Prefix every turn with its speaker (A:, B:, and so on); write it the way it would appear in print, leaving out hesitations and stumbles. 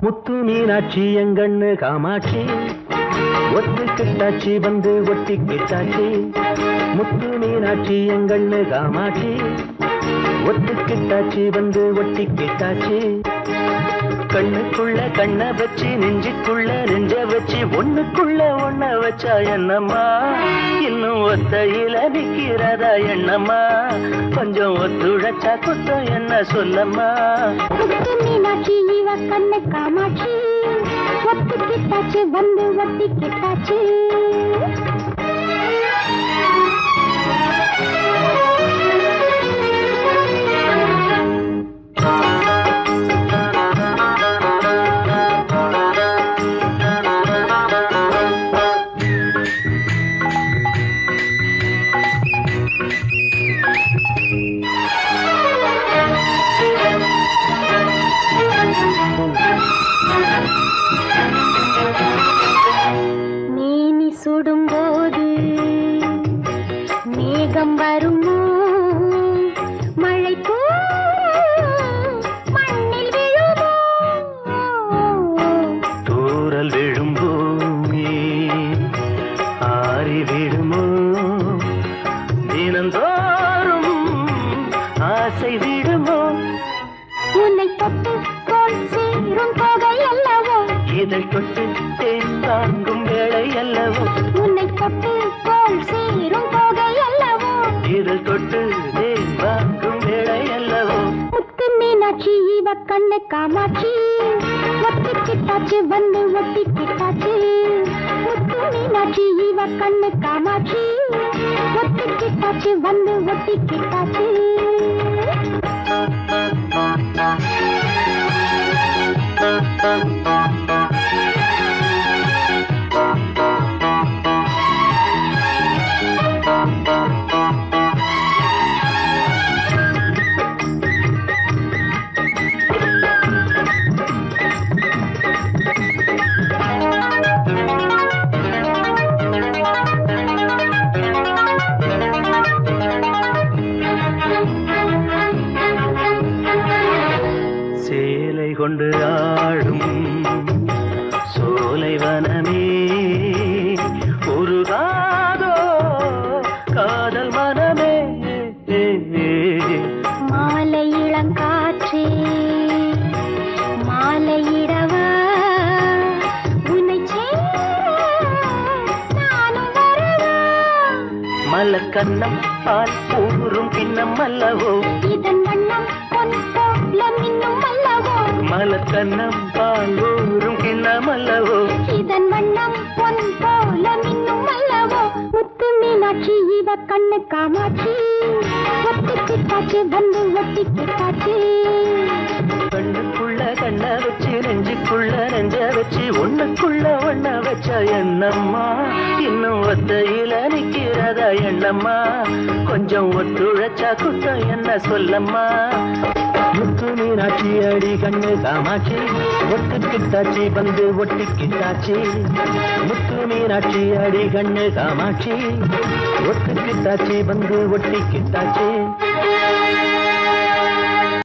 A: முத்து மீனாட்சி எங்கண்ணு காமாட்சி ஒத்துக்கிட்டாச்சி வந்து ஒட்டிக்கிட்டாச்சி. முத்து மீனாட்சி எங்கண்ணு காமாட்சி ஒத்துக்கிட்டாச்சி வந்து ஒட்டிக்கிட்டாச்சி. கண்ணுக்குள்ள கண்ண வச்சு நெஞ்சுக்குள்ள நெஞ்ச வச்சு ஒண்ணுக்குள்ள ஒண்ண வச்சா என்னம்மா இன்னும் ஒத்தையில நிக்கிறதா எண்ணம்மா கொஞ்சம் ஒத்துழைச்சா குத்தம் என்ன சொல்லம்மா.
B: மீனாட்சி இவ கண்ணு காமாட்சி ஒத்துக்கிட்டாச்சு வந்து ஒட்டிக்கிட்டாச்சு. மேனி சுடும்போது மேகம் வருமோ மழை மண்ணில் விழுமோ
A: தூரல் விழும்போமே ஆறி விடுமோ தினந்தோறும் ஆசை விடுமோ.
B: உன்னை தொட்டு தோல் சேரும் தொகை அல்லவோ
A: இதழ் தொட்டு தேன் தாங்கும் வேளை அல்லவோ.
B: உன்னை தொட்டு தோல் சேரும் தொகை அல்லவோ
A: இதழ் தொட்டு தேன் தாங்கும் வேளை அல்லவோ.
B: முத்து மீனாட்சி இவ கண்ணு காமாட்சி ஒட்டிக்கிட்டாச்சு வந்து ஒட்டிக்கிட்டாச்சு. முத்து மீனாட்சி இவ கண்ணு காமாட்சி ஒட்டிக்கிட்டாச்சு வந்து ஒட்டிக்கிட்டாச்சு.
A: சேலை கொண்டு ஆடும் சோலைவனமே உருகாதோ காதல் மனமே.
B: மாலை இளங்காற்றே மாலையிடவா உன்னை நானும் வரவா.
A: மலர் கண்ணம் பால் ஊறும் பின்னம் அல்லவோ
B: இதன் வண்ணம் பொன் போல மின்னும் அல்லவோ.
A: மலர் கண்ணம் பால் ஊறும் கிண்ணம் அல்லவோ
B: இதன் வண்ணம் பொன் போல மின்னும் அல்லவோ. முத்து மீனாட்சி இவ கண்ணு காமாட்சி ஒட்டிக்கிட்டாச்சு வந்து ஒட்டிக்கிட்டாச்சு.
A: கண்ணுக்குள்ள கண்ண வச்சு நெஞ்சுக்குள்ள நெஞ்ச வச்சு ஒண்ணுக்குள்ள ஒண்ண வச்ச எண்ணம்மா இன்னும் ஒத்தையில நிக்கிறதா எண்ணம்மா கொஞ்சம் ஒத்துழைச்சா குத்தம் என்ன சொல்லம்மா. முத்து மீனாட்சி அடி கண்ணு காமாட்சி ஒட்டுக்கிட்டாச்சி வந்து ஒட்டிக்கிட்டாச்சி. முத்து மீனாட்சி அடி கண்ணு காமாட்சி ஒட்டுக்கிட்டாச்சி வந்து ஒட்டிக்கிட்டாச்சி.